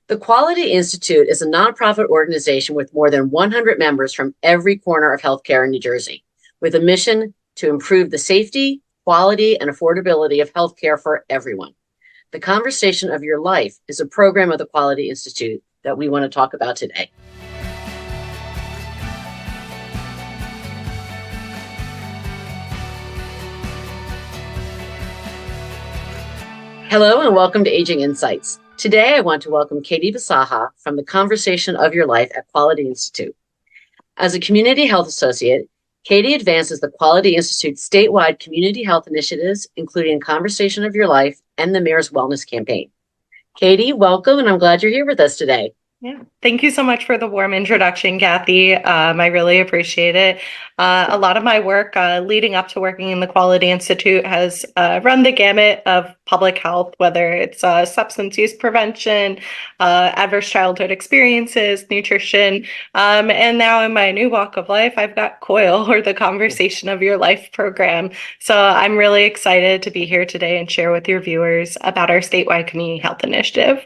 The Quality Institute is a nonprofit organization with more than 100 members from every corner of healthcare in New Jersey, with a mission to improve the safety, quality, and affordability of healthcare for everyone. The Conversation of Your Life is a program of the Quality Institute that we want to talk about today. Hello and welcome to Aging Insights. Today, I want to welcome Katie Bisaha from the Conversation of Your Life at Quality Institute. As a community health associate, Katie advances the Quality Institute's statewide community health initiatives, including Conversation of Your Life and the Mayor's Wellness Campaign. Katie, welcome, and I'm glad you're here with us today. Yeah, thank you so much for the warm introduction, Kathy. I really appreciate it. A lot of my work leading up to working in the Quality Institute has run the gamut of public health, whether it's substance use prevention, adverse childhood experiences, nutrition, and now in my new walk of life, I've got COYL, or the Conversation of Your Life program. So I'm really excited to be here today and share with your viewers about our statewide community health initiative.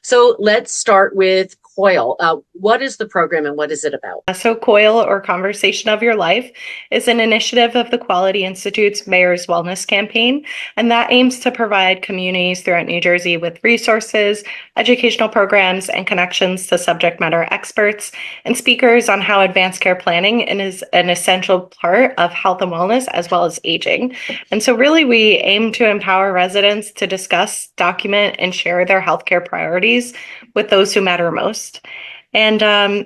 So let's start with COYL. What is the program and what is it about? So COYL, or Conversation of Your Life, is an initiative of the Quality Institute's Mayor's Wellness Campaign, and that aims to provide communities throughout New Jersey with resources, educational programs, and connections to subject matter experts and speakers on how advanced care planning is an essential part of health and wellness as well as aging. And so really we aim to empower residents to discuss, document, and share their healthcare priorities with those who matter most. And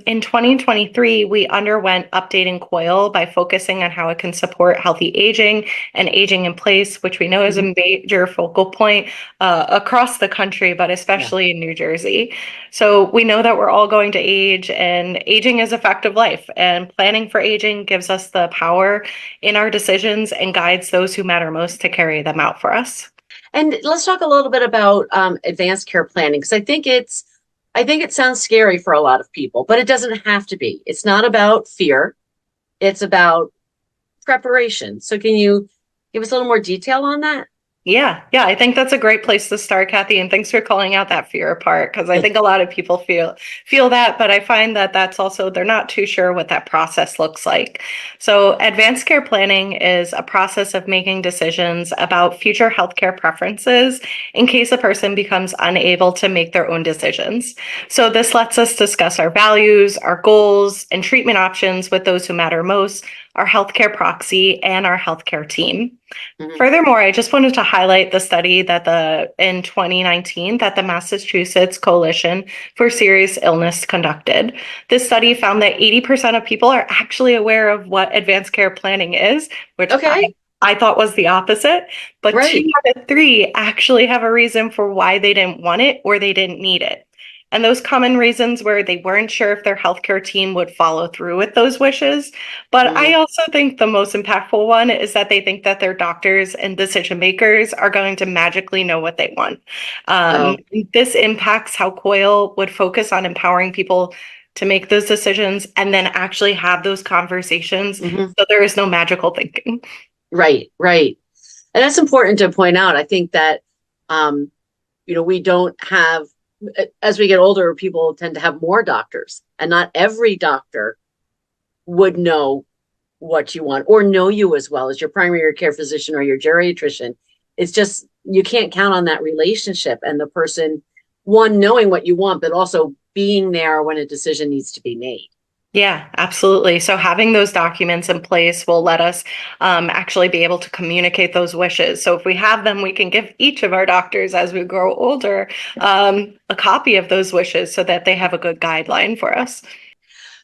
in 2023, we underwent updating COYL by focusing on how it can support healthy aging and aging in place, which we know is a major focal point across the country, but especially in New Jersey. So we know that we're all going to age, and aging is a fact of life, and planning for aging gives us the power in our decisions and guides those who matter most to carry them out for us. And let's talk a little bit about advanced care planning, because I think it sounds scary for a lot of people, but it doesn't have to be. It's not about fear. It's about preparation. So can you give us a little more detail on that? Yeah, I think that's a great place to start, Kathy. And thanks for calling out that fear part, because I think a lot of people feel that, but I find that that's also, they're not too sure what that process looks like. So advanced care planning is a process of making decisions about future healthcare preferences in case a person becomes unable to make their own decisions. So this lets us discuss our values, our goals, and treatment options with those who matter most, our healthcare proxy, and our healthcare team. Furthermore, I just wanted to highlight the study that in 2019 that the Massachusetts Coalition for Serious Illness conducted. This study found that 80% of people are actually aware of what advanced care planning is, which I thought was the opposite, but 2 out of 3 actually have a reason for why they didn't want it or they didn't need it. And those common reasons were they weren't sure if their healthcare team would follow through with those wishes. But I also think the most impactful one is that they think that their doctors and decision makers are going to magically know what they want. This impacts how COYL would focus on empowering people to make those decisions and then actually have those conversations. So there is no magical thinking. Right. And that's important to point out. I think that, we don't have, as we get older, people tend to have more doctors, and not every doctor would know what you want or know you as well as your primary care physician or your geriatrician. It's just, you can't count on that relationship and the person, one, knowing what you want, but also being there when a decision needs to be made. Yeah, absolutely. So having those documents in place will let us actually be able to communicate those wishes. So if we have them, we can give each of our doctors as we grow older a copy of those wishes so that they have a good guideline for us.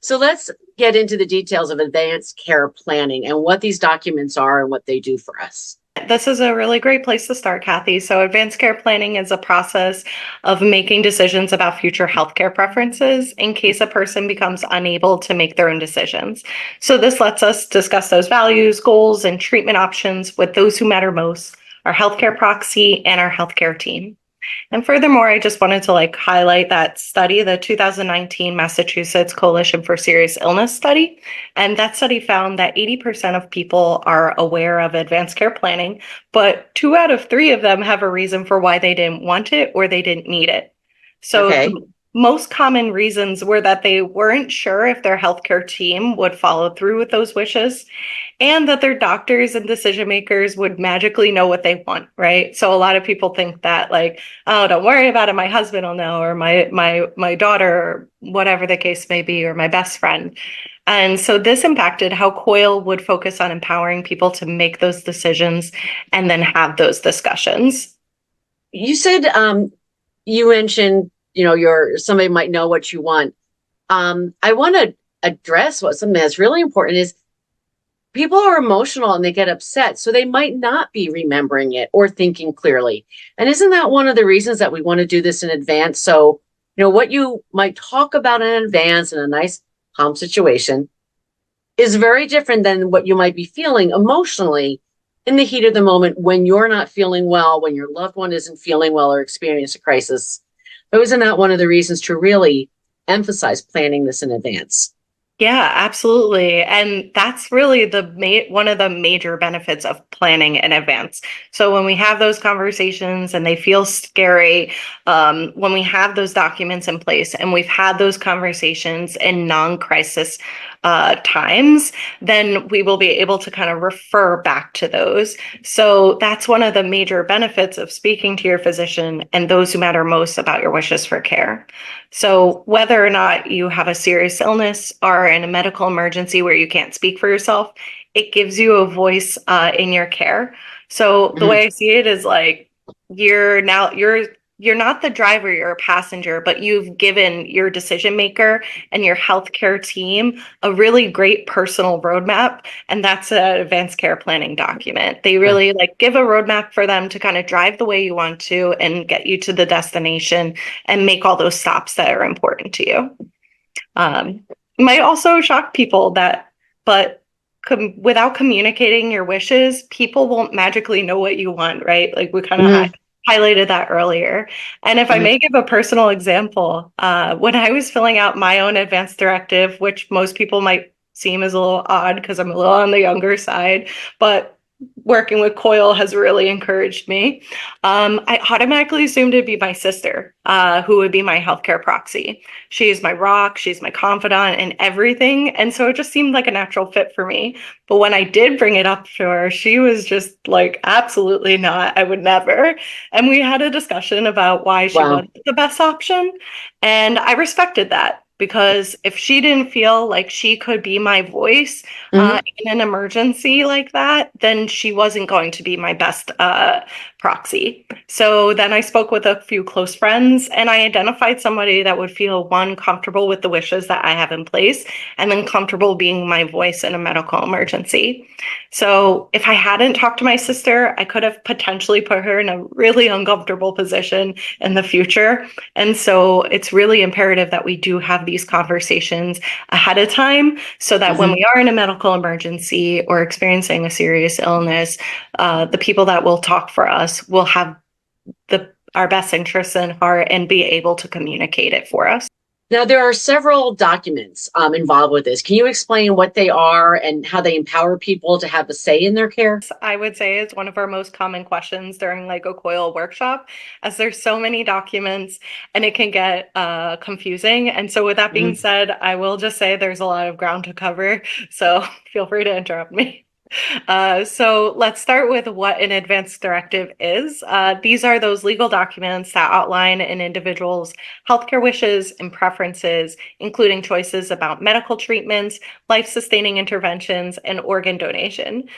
So let's get into the details of advanced care planning and what these documents are and what they do for us. This is a really great place to start, Kathy. So advanced care planning is a process of making decisions about future healthcare preferences in case a person becomes unable to make their own decisions. So this lets us discuss those values, goals, and treatment options with those who matter most, our healthcare proxy and our healthcare team. And furthermore, I just wanted to highlight that study, the 2019 Massachusetts Coalition for Serious Illness study. And that study found that 80% of people are aware of advanced care planning, but 2 out of 3 of them have a reason for why they didn't want it or they didn't need it. So Okay. the most common reasons were that they weren't sure if their healthcare team would follow through with those wishes and that their doctors and decision makers would magically know what they want, right? So a lot of people think that like, oh, don't worry about it, my husband will know, or my daughter, or whatever the case may be, or my best friend. And so this impacted how COYL would focus on empowering people to make those decisions and then have those discussions. You said you mentioned, your somebody might know what you want. I want to address what something that's really important is people are emotional and they get upset, so they might not be remembering it or thinking clearly. And isn't that one of the reasons that we want to do this in advance? So, what you might talk about in advance in a nice, calm situation is very different than what you might be feeling emotionally in the heat of the moment when you're not feeling well, when your loved one isn't feeling well or experiencing a crisis. So isn't that one of the reasons to really emphasize planning this in advance? Yeah, absolutely. And that's really one of the major benefits of planning in advance. So when we have those conversations and they feel scary, when we have those documents in place and we've had those conversations in non-crisis times, then we will be able to kind of refer back to those. So that's one of the major benefits of speaking to your physician and those who matter most about your wishes for care. So whether or not you have a serious illness or in a medical emergency where you can't speak for yourself, it gives you a voice in your care. So the Mhm. way I see it is like you're not the driver, you're a passenger, but you've given your decision maker and your healthcare team a really great personal roadmap, and that's an advanced care planning document. They Yeah. really like give a roadmap for them to kind of drive the way you want to and get you to the destination and make all those stops that are important to you. It might also shock people but without communicating your wishes, people won't magically know what you want, right? Like we kind of Mhm. highlighted that earlier. And if I Mhm. may give a personal example, when I was filling out my own advance directive, which most people might seem as a little odd because I'm a little on the younger side, but working with COYL has really encouraged me. I automatically assumed it'd be my sister, who would be my healthcare proxy. She's my rock, she's my confidant and everything. And so it just seemed like a natural fit for me. But when I did bring it up to her, she was just like, absolutely not. I would never. And we had a discussion about why she Wow. wasn't the best option. And I respected that because if she didn't feel like she could be my voice Mhm. in an emergency like that, then she wasn't going to be my best proxy. So then I spoke with a few close friends and I identified somebody that would feel one, comfortable with the wishes that I have in place, and then comfortable being my voice in a medical emergency. So if I hadn't talked to my sister, I could have potentially put her in a really uncomfortable position in the future. And so it's really imperative that we do have these conversations ahead of time so that when Mhm. we are in a medical emergency or experiencing a serious illness, the people that will talk for us will have our best interests in heart and be able to communicate it for us. Now, there are several documents involved with this. Can you explain what they are and how they empower people to have a say in their care? I would say is one of our most common questions during like a COYL workshop, as there's so many documents and it can get confusing. And so with that being Mhm. said, I will just say there's a lot of ground to cover. So feel free to interrupt me. So let's start with what an advance directive is. These are those legal documents that outline an individual's healthcare wishes and preferences, including choices about medical treatments, life-sustaining interventions, and organ donation.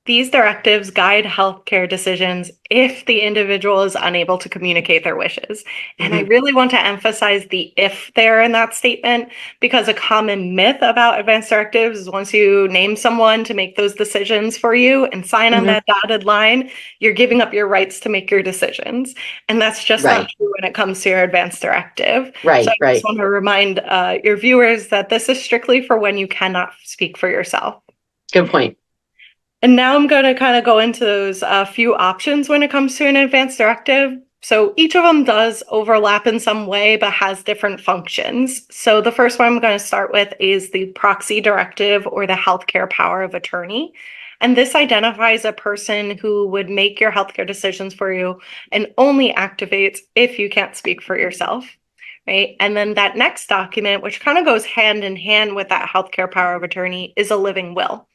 These directives guide healthcare decisions if the individual is unable to communicate their wishes. And I Mhm. really want to emphasize the if there in that statement because a common myth about advance directives is once you name someone to make those decisions for you and sign on Mhm. that dotted line, you're giving up your rights to make your decisions. And that's just not Right. true when it comes to your advance directive. So Right. I just Right. want to remind your viewers that this is strictly for when you cannot speak for yourself. Good point. And now I'm going to kind of go into those few options when it comes to an advanced directive. So each of them does overlap in some way, but has different functions. So the first one I'm going to start with is the proxy directive or the healthcare power of attorney. And this identifies a person who would make your healthcare decisions for you and only activates if you can't speak for yourself. right? And then that next document, which kind of goes hand in hand with that healthcare power of attorney, is a living will.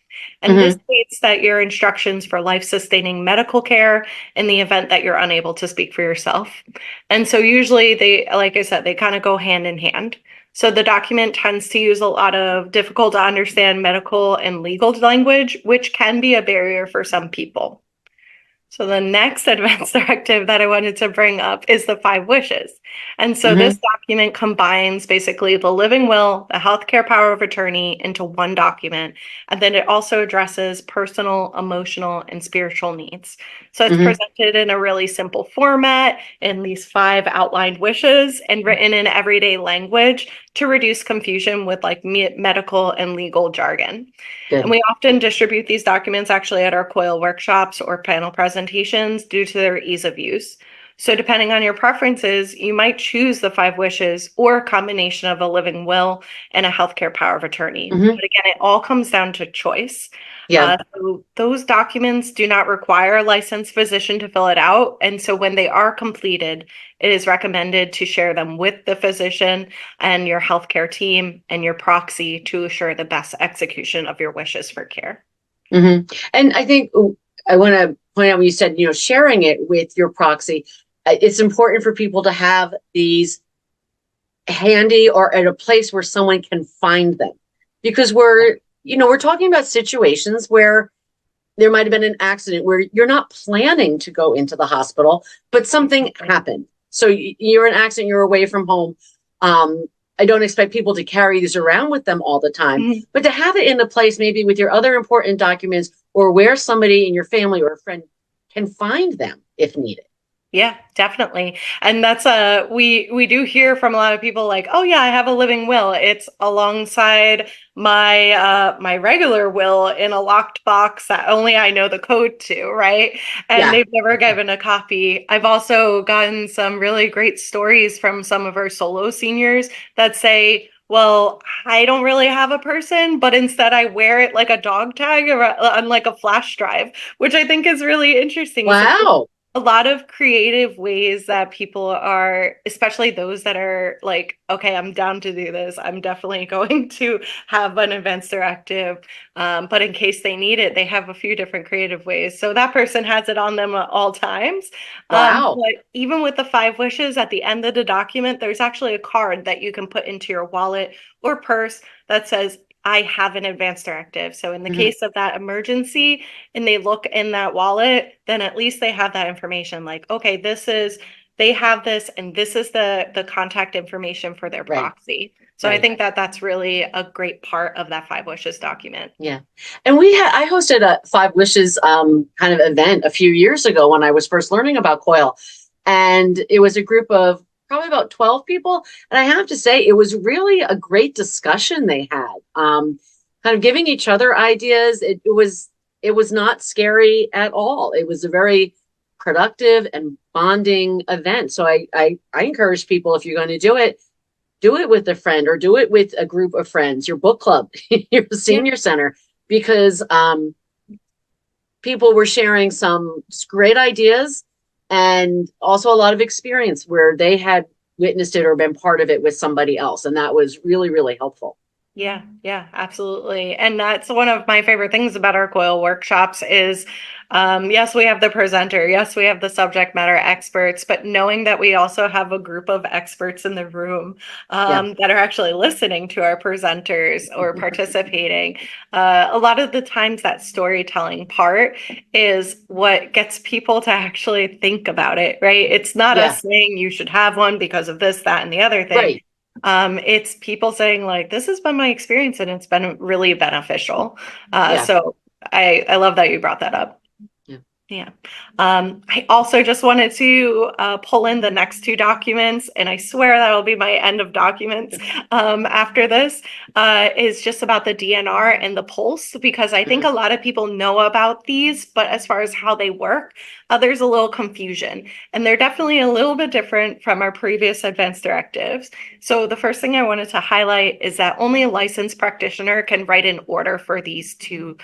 And this Hmm. states that your instructions for life-sustaining medical care in the event that you're unable to speak for yourself. And so usually they, like I said, they kind of go hand in hand. So the document tends to use a lot of difficult to understand medical and legal language, which can be a barrier for some people. So the next advance directive that I wanted to bring up is the five wishes. And so this Hmm. document combines basically the living will, the healthcare power of attorney into one document. And then it also addresses personal, emotional, and spiritual needs. So it's Hmm. presented in a really simple format in these five outlined wishes and written in everyday language to reduce confusion with like medical and legal jargon. And Good. we often distribute these documents actually at our COYL workshops or panel presentations due to their ease of use. So depending on your preferences, you might choose the five wishes or a combination of a living will and a healthcare power of attorney. Hmm. But again, it all comes down to choice. Yeah. So those documents do not require a licensed physician to fill it out. And so when they are completed, it is recommended to share them with the physician and your healthcare team and your proxy to assure the best execution of your wishes for care. Hmm. And I think I want to point out when you said, sharing it with your proxy, it's important for people to have these handy or at a place where someone can find them because we're talking about situations where there might have been an accident where you're not planning to go into the hospital, but something happened. So you're in an accident, you're away from home. I don't expect people to carry these around with them all the time, Mhm. but to have it in a place maybe with your other important documents or where somebody in your family or a friend can find them if needed. Yeah, definitely. And that's we do hear from a lot of people like, "Oh yeah, I have a living will. It's alongside my regular will in a locked box that only I know the code to, right?" And Yeah. they've never given a copy. I've also gotten some really great stories from some of our solo seniors that say, well, I don't really have a person, but instead I wear it like a dog tag or on like a flash drive, which I think is really interesting. So Wow. a lot of creative ways that people are, especially those that are like, okay, I'm down to do this. I'm definitely going to have an advance directive. But in case they need it, they have a few different creative ways. So that person has it on them at all times. Wow. But even with the five wishes at the end of the document, there's actually a card that you can put into your wallet or purse that says, I have an advance directive. So in the Hmm. case of that emergency, and they look in that wallet, then at least they have that information like, okay, they have this and this is the contact information for their Right. proxy. So I Right. think that that's really a great part of that five wishes document. Yeah. And I hosted a Five Wishes kind of event a few years ago when I was first learning about COYL. And it was a group of probably about 12 people. And I have to say, it was really a great discussion they had. Kind of giving each other ideas. It was not scary at all. It was a very productive and bonding event. So I encourage people, if you're going to do it with a friend or do it with a group of friends, your book club, your Yeah. senior center, because people were sharing some great ideas and also a lot of experience where they had witnessed it or been part of it with somebody else. And that was really, really helpful. Yeah, yeah, absolutely. And that's one of my favorite things about our COIL workshops is, yes, we have the presenter, yes, we have the subject matter experts, but knowing that we also have a group of experts in the room Yeah. that are actually listening to our presenters or participating. A lot of the times that storytelling part is what gets people to actually think about it, right? It's not Yeah. us saying you should have one because of this, that, and the other thing. Right. It's people saying like, this has been my experience and it's been really beneficial. Yeah. So I love that you brought that up. Yeah. Yeah. I also just wanted to pull in the next two documents, and I swear that'll be my end of documents after this, is just about the DNR and the pulse, because I think Mhm. a lot of people know about these, but as far as how they work, there's a little confusion, and they're definitely a little bit different from our previous advanced directives. So the first thing I wanted to highlight is that only a licensed practitioner can write an order for these two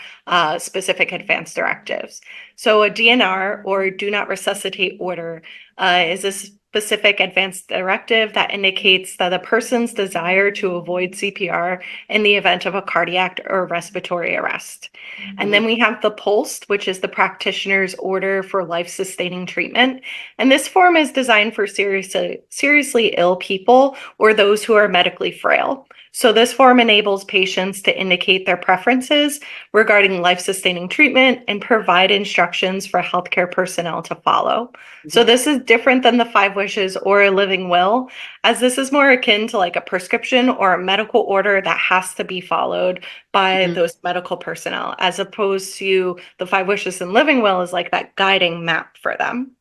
specific advanced directives. So a DNR or do not resuscitate order is this specific advance directive that indicates that a person's desire to avoid CPR in the event of a cardiac or respiratory arrest. And then Mhm. we have the PULSed, which is the practitioner's order for life-sustaining treatment. And this form is designed for seriously ill people or those who are medically frail. So this form enables patients to indicate their preferences regarding life-sustaining treatment and provide instructions for healthcare personnel to follow. So Mhm. this is different than the five wishes or a living will, as this is more akin to like a prescription or a medical order that has to be followed by Mhm. those medical personnel, as opposed to the five wishes and living will is like that guiding map for them.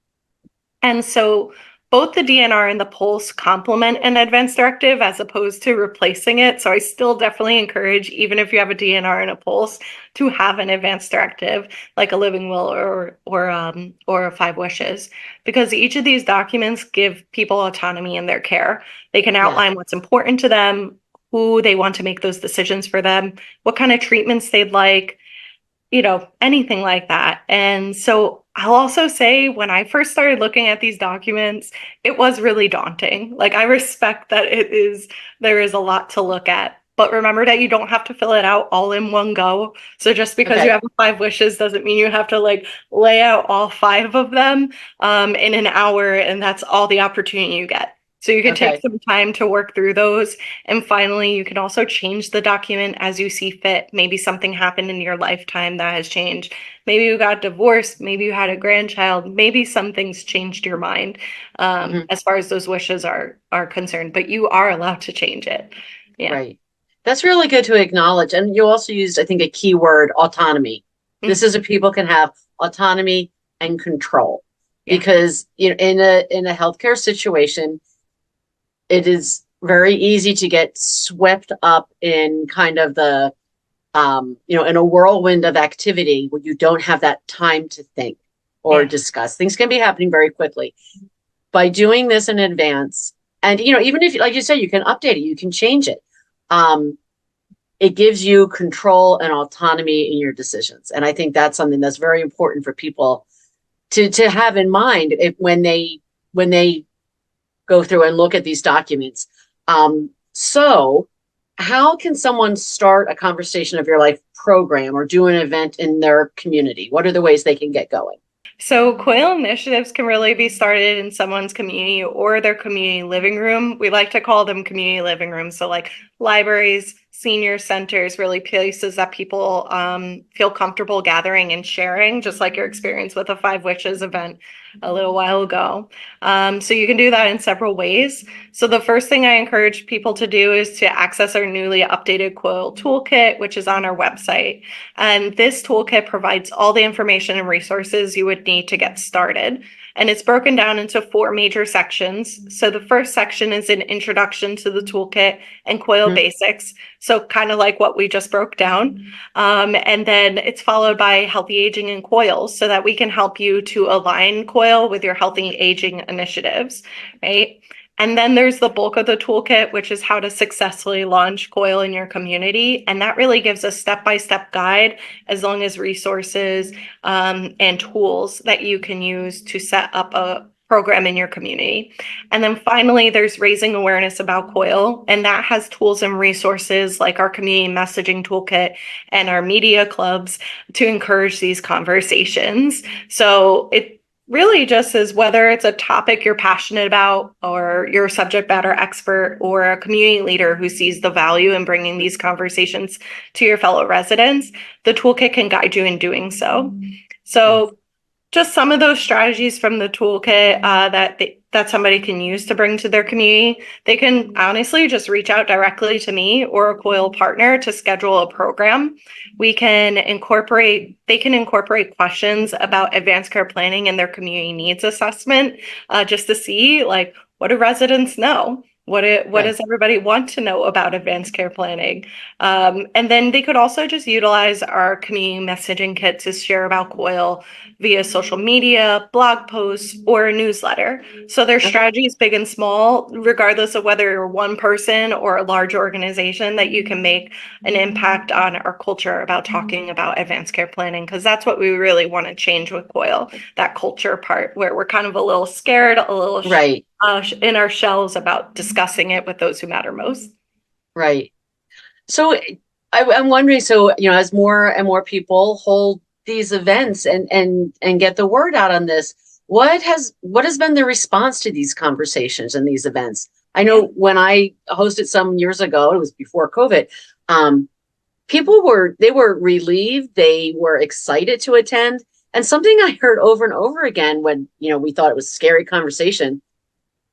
And so both the DNR and the Pulse complement an advance directive as opposed to replacing it. So I still definitely encourage, even if you have a DNR and a Pulse, to have an advance directive like a living will or a five wishes, because each of these documents give people autonomy in their care. They can Yeah. outline what's important to them, who they want to make those decisions for them, what kind of treatments they'd like, anything like that. And so I'll also say when I first started looking at these documents, it was really daunting. Like I respect that there is a lot to look at. But remember that you don't have to fill it out all in one go. So just because you Okay. have five wishes doesn't mean you have to like lay out all five of them in an hour and that's all the opportunity you get. So you can take Okay. some time to work through those. And finally, you can also change the document as you see fit. Maybe something happened in your lifetime that has changed. Maybe you got divorced. Maybe you had a grandchild. Maybe some things changed your mind Mhm. as far as those wishes are concerned. But you are allowed to change it. Yeah. Right. That's really good to acknowledge. And you also used, I think, a key word, autonomy. This Mhm. is if people can have autonomy and control. Yeah. Because in a healthcare situation, it is very easy to get swept up in kind of the in a whirlwind of activity where you don't have that time to think or Yeah. discuss. Things can be happening very quickly. By doing this in advance, and even if, like you said, you can update it, you can change it. Um, it gives you control and autonomy in your decisions, and I think that's something that's very important for people to have in mind when they go through and look at these documents. So, how can someone start a conversation of your life program or do an event in their community? What are the ways they can get going? So COYL initiatives can really be started in someone's community or their community living room. We like to call them community living rooms. So like libraries, senior centers, really places that people feel comfortable gathering and sharing, just like your experience with the Five Witches event a little while ago. So you can do that in several ways. So the first thing I encourage people to do is to access our newly updated COYL toolkit, which is on our website. And this toolkit provides all the information and resources you would need to get started. And it's broken down into four major sections. So the first section is an introduction to the toolkit and COYL Mhm. basics. So kind of like what we just broke down. And then it's followed by healthy aging and COYLs so that we can help you to align COYL with your healthy aging initiatives, right? And then there's the bulk of the toolkit, which is how to successfully launch COYL in your community. And that really gives a step-by-step guide as long as resources and tools that you can use to set up a program in your community. And then finally, there's raising awareness about COYL, and that has tools and resources like our community messaging toolkit and our media clubs to encourage these conversations. So it really just is whether it's a topic you're passionate about or you're a subject matter expert or a community leader who sees the value in bringing these conversations to your fellow residents, the toolkit can guide you in doing so. Yes. So just some of those strategies from the toolkit that somebody can use to bring to their community. They can honestly just reach out directly to me or a COYL partner to schedule a program. They can incorporate questions about advanced care planning in their community needs assessment, just to see like what do residents know? What Right. does everybody want to know about advanced care planning? And then they could also just utilize our community messaging kit to share about COYL via social media, blog posts, or a newsletter. So their Okay. strategy is big and small, regardless of whether you're one person or a large organization, that you can make an impact on our culture about talking about advanced care planning, because that's what we really want to change with COYL, that culture part where we're kind of a little scared, a little Right. in our shells about discussing it with those who matter most. Right. So I'm wondering, so, as more and more people hold these events and get the word out on this, what has been the response to these conversations and these events? I Yeah. know when I hosted some years ago, it was before COVID, um, they were relieved, they were excited to attend. And something I heard over and over again when, we thought it was a scary conversation,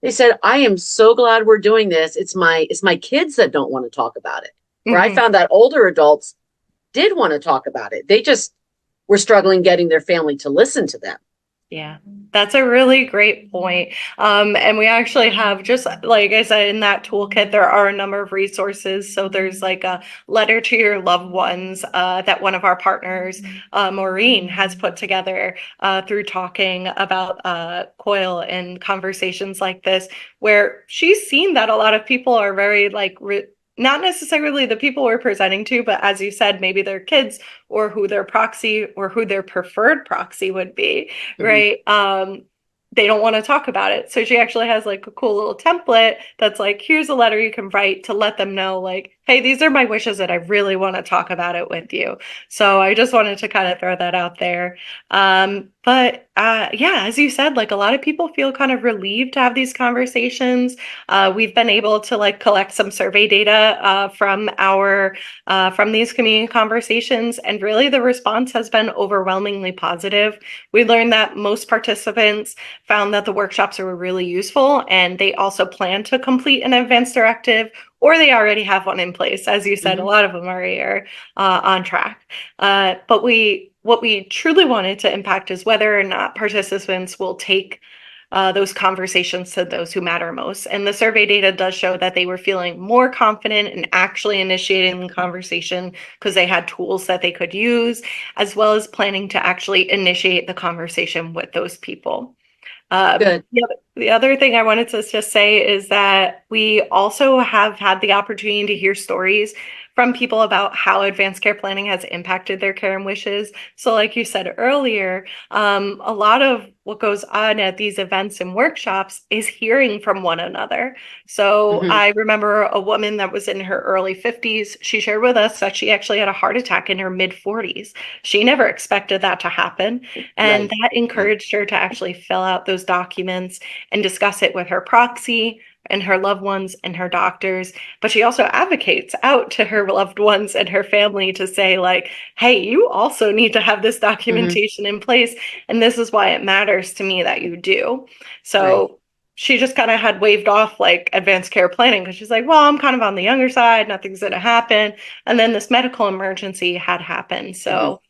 they said, I am so glad we're doing this. It's my kids that don't want to talk about it. Where I Mhm. found that older adults did want to talk about it. They just were struggling getting their family to listen to them. Yeah, that's a really great point. And we actually have, just like I said, in that toolkit, there are a number of resources. So there's like a letter to your loved ones that one of our partners, Maureen, has put together through talking about COYL and conversations like this, where she's seen that a lot of people are very like not necessarily the people we're presenting to, but as you said, maybe their kids or who their proxy or who their preferred proxy would be, Mhm. right? They don't want to talk about it. So she actually has like a cool little template that's like, here's a letter you can write to let them know, like, hey, these are my wishes and I really want to talk about it with you. So I just wanted to kind of throw that out there. But yeah, as you said, like a lot of people feel kind of relieved to have these conversations. We've been able to like collect some survey data from these community conversations, and really the response has been overwhelmingly positive. We learned that most participants found that the workshops were really useful, and they also plan to complete an advanced directive, or they already have one in place. As you said, a Mhm. lot of them are on track. But what we truly wanted to impact is whether or not participants will take those conversations to those who matter most. And the survey data does show that they were feeling more confident in actually initiating the conversation because they had tools that they could use, as well as planning to actually initiate the conversation with those people. Good. The other thing I wanted to just say is that we also have had the opportunity to hear stories from people about how advanced care planning has impacted their care and wishes. So, like you said earlier, a lot of what goes on at these events and workshops is hearing from one another. So, Mhm. I remember a woman that was in her early 50s. She shared with us that she actually had a heart attack in her mid 40s. She never expected that to happen. And Right. that Yeah. encouraged her to actually fill out those documents and discuss it with her proxy and her loved ones and her doctors. But she also advocates out to her loved ones and her family to say, like, hey, you also need to have this Mhm. documentation in place. And this is why it matters to me that you do. Right. So she just kind of had waved off like advanced care planning because she's like, well, I'm kind of on the younger side, nothing's going to happen. And then this medical emergency had happened. Mhm. So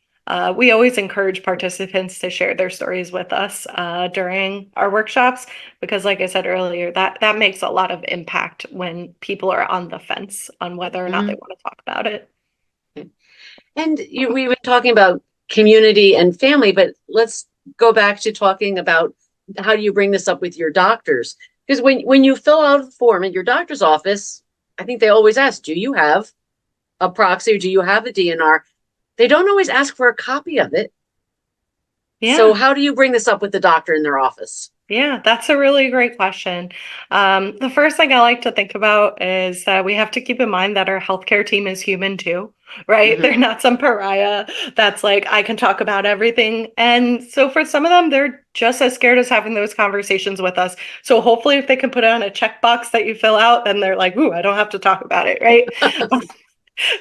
we always encourage participants to share their stories with us during our workshops because, like I said earlier, that makes a lot of impact when people are on the fence on whether or not they Mhm. want to talk about it. And we were talking about community and family, but let's go back to talking about how do you bring this up with your doctors? Because when you fill out a form at your doctor's office, I think they always ask, do you have a proxy or do you have a DNR? They don't always ask for a copy of it. So Yeah. how do you bring this up with the doctor in their office? Yeah, that's a really great question. The first thing I like to think about is that we have to keep in mind that our healthcare team is human too, right? Hmm. They're not some pariah that's like, I can talk about everything. And so for some of them, they're just as scared as having those conversations with us. So hopefully, if they can put it on a checkbox that you fill out, then they're like, ooh, I don't have to talk about it, right?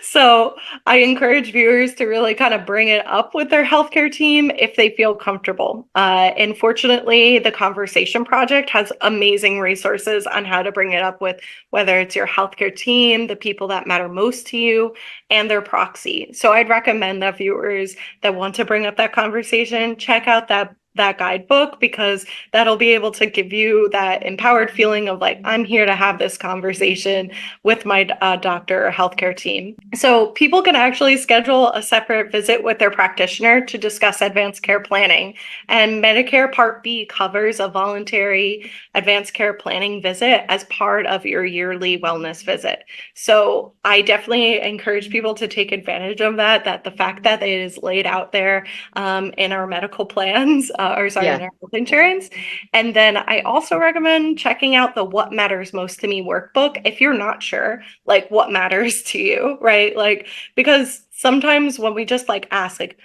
So I encourage viewers to really kind of bring it up with their healthcare team if they feel comfortable. And fortunately, the Conversation Project has amazing resources on how to bring it up with whether it's your healthcare team, the people that matter most to you, and their proxy. So I'd recommend that viewers that want to bring up that conversation check out that guidebook because that'll be able to give you that empowered feeling of like, I'm here to have this conversation with my doctor or healthcare team. So people can actually schedule a separate visit with their practitioner to discuss advanced care planning. And Medicare Part B covers a voluntary advanced care planning visit as part of your yearly wellness visit. So I definitely encourage people to take advantage of that the fact that it is laid out there in our medical plans in our health insurance. And then I also recommend checking out the What Matters Most to Me workbook if you're not sure, like what matters to you, right? Like, because sometimes when we just like ask, like,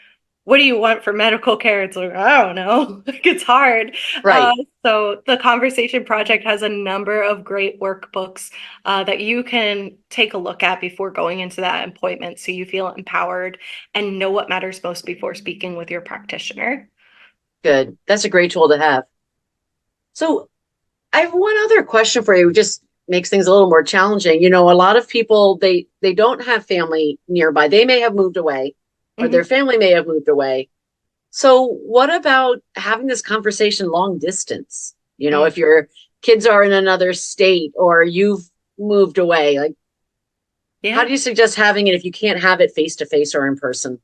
what do you want for medical care? It's like, I don't know. It's hard. Uh, Right. so the Conversation Project has a number of great workbooks that you can take a look at before going into that appointment so you feel empowered and know what matters most before speaking with your practitioner. Good. That's a great tool to have. So I have one other question for you. Just makes things a little more challenging. A lot of people they don't have family nearby. They may have moved away, or their Mhm. family may have moved away. So what about having this conversation long distance? Mm. If your kids are in another state or you've moved away, like how Yeah. do you suggest having it if you can't have it face to face or in person?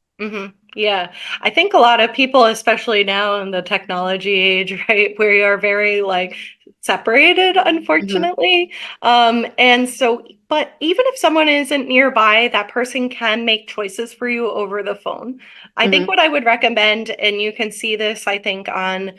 Yeah. I think a lot of people, especially now in the technology age, right, we are very like separated, Hmm. unfortunately. And so, but even if someone isn't nearby, that person can make choices for you over the phone. I think Hmm. what I would recommend, and you can see this, I think, on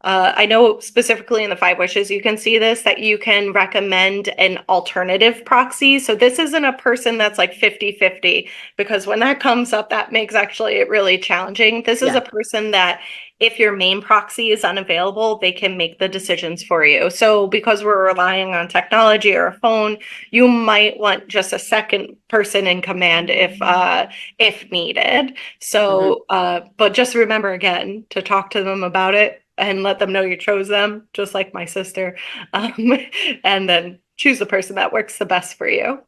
I know specifically in the five wishes, you can see this that you can recommend an alternative proxy. So this isn't a person that's like 50-50 because when that comes up, that makes actually it really challenging. This is Yeah. a person that if your main proxy is unavailable, they can make the decisions for you. So because we're relying on technology or a phone, you might want just a second person in command if needed. Hmm. So but just remember again to talk to them about it and let them know you chose them, just like my sister. Um, and then choose the person that works the best for you.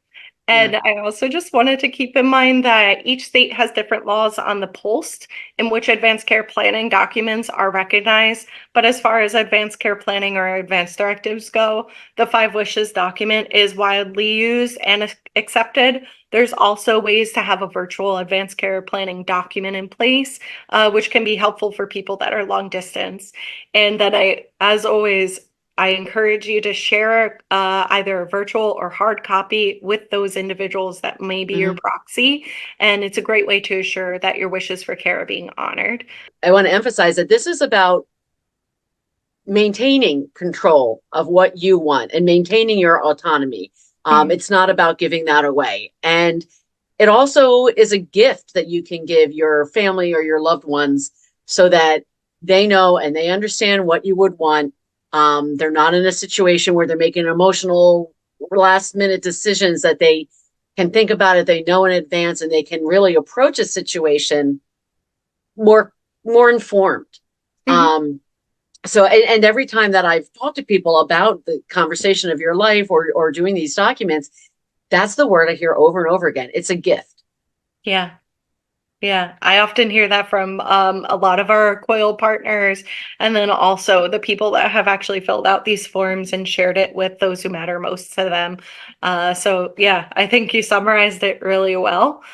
Yeah. And I also just wanted to keep in mind that each state has different laws on the post in which advanced care planning documents are recognized. But as far as advanced care planning or advanced directives go, the Five Wishes document is widely used and accepted. There's also ways to have a virtual advanced care planning document in place, which can be helpful for people that are long distance. And then as always, I encourage you to share either a virtual or hard copy with those individuals that may be your Hmm. proxy. And it's a great way to assure that your wishes for care are being honored. I want to emphasize that this is about maintaining control of what you want and maintaining your autonomy. Mhm. It's not about giving that away. And it also is a gift that you can give your family or your loved ones so that they know and they understand what you would want. They're not in a situation where they're making emotional last minute decisions that they can think about it, they know in advance, and they can really approach a situation more more informed. Mhm. And every time that I've talked to people about the conversation of your life or doing these documents, that's the word I hear over and over again. It's a gift. Yeah. Yeah, I often hear that from a lot of our COYL partners, and then also the people that have actually filled out these forms and shared it with those who matter most to them. So yeah, I think you summarized it really well.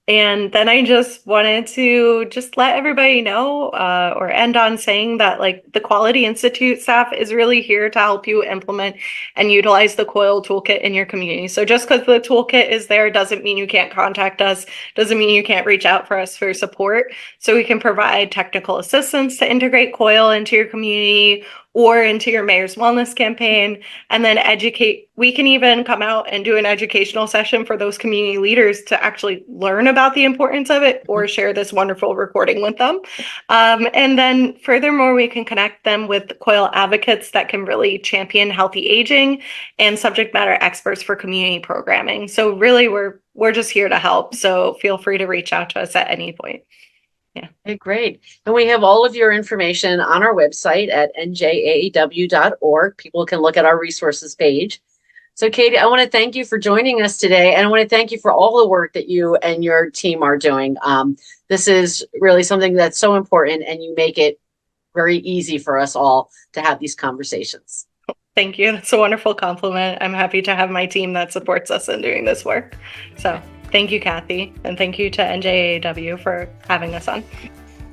And then I just wanted to just let everybody know, or end on saying that like the Quality Institute staff is really here to help you implement and utilize the COYL toolkit in your community. So just because the toolkit is there doesn't mean you can't contact us, doesn't mean you can't reach out for us for support. So we can provide technical assistance to integrate COYL into your community or into your mayor's wellness campaign, and then educate. We can even come out and do an educational session for those community leaders to actually learn about the importance of it or share this wonderful recording with them. And then furthermore, we can connect them with COYL advocates that can really champion healthy aging and subject matter experts for community programming. So really we're just here to help. So feel free to reach out to us at any point. Yeah. Okay, great. And we have all of your information on our website at njaaw.org. People can look at our resources page. So, Katie, I want to thank you for joining us today. And I want to thank you for all the work that you and your team are doing. This is really something that's so important, and you make it very easy for us all to have these conversations. Thank you. That's a wonderful compliment. I'm happy to have my team that supports us in doing this work. So thank you, Kathy, and thank you to NJAW for having us on.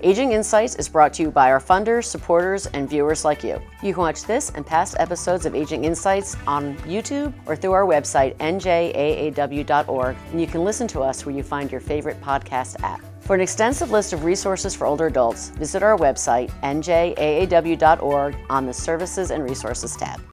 Aging Insights is brought to you by our funders, supporters, and viewers like you. You can watch this and past episodes of Aging Insights on YouTube or through our website, njaaw.org, and you can listen to us where you find your favorite podcast app. For an extensive list of resources for older adults, visit our website, njaaw.org, on the Services and Resources tab.